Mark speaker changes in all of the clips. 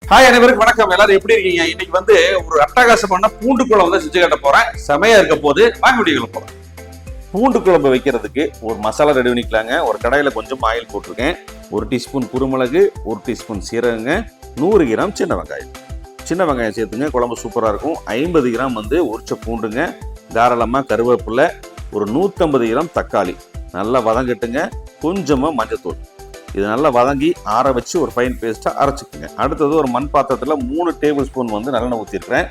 Speaker 1: Hi அனைவருக்கும் வணக்கம். எல்லாரும் எப்படி இருக்கீங்க? இன்னைக்கு ஒரு அட்டகாசமான பூண்டு குழம்பு செஞ்சு கட்ட போறேன். செமையா இருக்க போது வாங்க வீடியோக்குள்ள போறோம். பூண்டு குழம்பு வைக்கிறதுக்கு ஒரு மசாலா ரெடி பண்ணிக்கலாங்க. ஒரு கடாயில கொஞ்சம் ஆயில் போட்டிருக்கேன். 1 டீஸ்பூன் குருமிளகு, 1 டீஸ்பூன் சீரகங்க, 100 கிராம் சின்ன வெங்காயம். சின்ன வெங்காயம் சேர்த்துங்க, குழம்பு சூப்பரா இருக்கும். 50 கிராம் உரிச்ச பூண்டுங்க, தாராளமா கருவேப்பிலை, ஒரு 150 கிராம் தக்காளி. நல்லா வதங்கட்டுங்க. கொஞ்சமா மஞ்சத்தூள். இது நல்லா வதங்கி ஆற வச்சு ஒரு ஃபைன் பேஸ்ட்டாக அரைச்சிக்கோங்க. அடுத்தது ஒரு மண் பாத்திரத்தில் 3 டேபிள் ஸ்பூன் நல்லெண்ணெய் ஊற்றிருக்கிறேன்.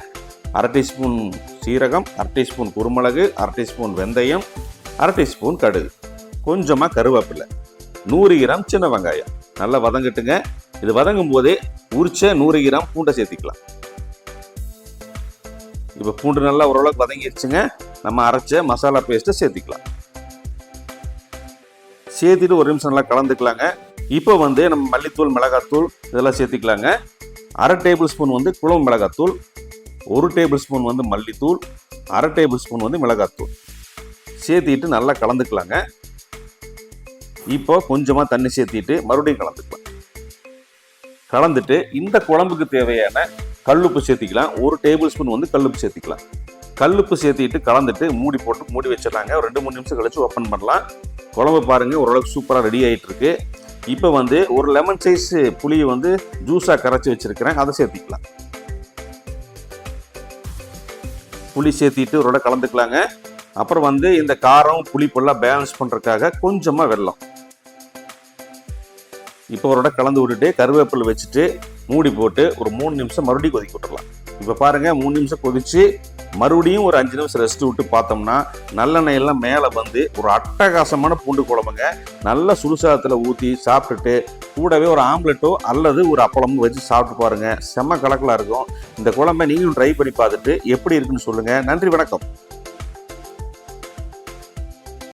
Speaker 1: 1/2 டீஸ்பூன் சீரகம், 1/2 டீஸ்பூன் குருமிளகு, 1/2 டீஸ்பூன் வெந்தயம், 1/2 டீஸ்பூன் கடுகு, கொஞ்சமாக கருவேப்பிலை, 100 கிராம் சின்ன வெங்காயம். நல்லா வதங்கட்டுங்க. இது வதங்கும் போதே உரிச்ச 100 கிராம் பூண்டை சேர்த்திக்கலாம். இப்போ பூண்டு நல்லா ஓரளவுக்கு வதங்கிடுச்சுங்க. நம்ம அரைச்ச மசாலா பேஸ்ட்டை சேர்த்திக்கலாம். சேர்த்திட்டு ஒரு நிமிஷம் நல்லா கலந்துக்கலாங்க. இப்போ நம்ம மல்லித்தூள், மிளகாத்தூள் இதெல்லாம் சேர்த்திக்கலாங்க. 1/2 டேபிள் ஸ்பூன் குழம்பு மிளகாத்தூள், 1 டேபிள் ஸ்பூன் மல்லித்தூள், 1/2 டேபிள் ஸ்பூன் மிளகாத்தூள் சேர்த்திட்டு நல்லா கலந்துக்கலாங்க. இப்போ கொஞ்சமாக தண்ணி சேர்த்திட்டு மறுபடியும் கலந்துக்கலாம். கலந்துட்டு இந்த குழம்புக்கு தேவையான கல்லுப்பு சேர்த்திக்கலாம். 1 டேபிள் ஸ்பூன் கல்லுப்பு சேர்த்திக்கலாம். கல்லுப்பு சேர்த்திட்டு கலந்துட்டு மூடி போட்டு மூடி வச்சிடலாங்க. ஒரு 2-3 நிமிஷம் கழிச்சு ஓப்பன் பண்ணலாம். குழம்பு பாருங்க, ஓரளவுக்கு சூப்பராக ரெடி ஆகிட்டு இருக்கு. இப்போ ஒரு லெமன் சைஸ் புளியை ஜூஸாக கரைச்சி வச்சிருக்கிறேன், அதை சேர்த்திக்கலாம். புளி சேர்த்திட்டு ஒரு கலந்துக்கலாங்க. அப்புறம் இந்த காரம் புளிப்பெல்லாம் பேலன்ஸ் பண்ணுறதுக்காக கொஞ்சமாக வெல்லம். இப்போ ஒரு கலந்து விட்டுட்டு கருவேப்பிலை வச்சுட்டு மூடி போட்டு ஒரு 3 நிமிஷம் மறுபடியும் கொதிக்க விட்டுடலாம். இப்போ பாருங்க, 3 நிமிஷம் கொதிச்சு மறுபடியும் ஒரு 5 நிமிஷம் ரெஸ்ட் விட்டு பார்த்தோம்னா நல்லெண்ணெய் எல்லாம் மேலே ஒரு அட்டகாசமான பூண்டு குழம்புங்க. நல்ல சுடுசாதத்தில் ஊற்றி சாப்பிட்டுட்டு கூடவே ஒரு ஆம்லெட்டோ அல்லது ஒரு அப்பளமோ வச்சு சாப்பிட்டு பாருங்க. செம்ம கலக்கலாக இருக்கும். இந்த குழம்பை நீங்களும் ட்ரை பண்ணி பார்த்துட்டு எப்படி இருக்குன்னு சொல்லுங்கள். நன்றி, வணக்கம்.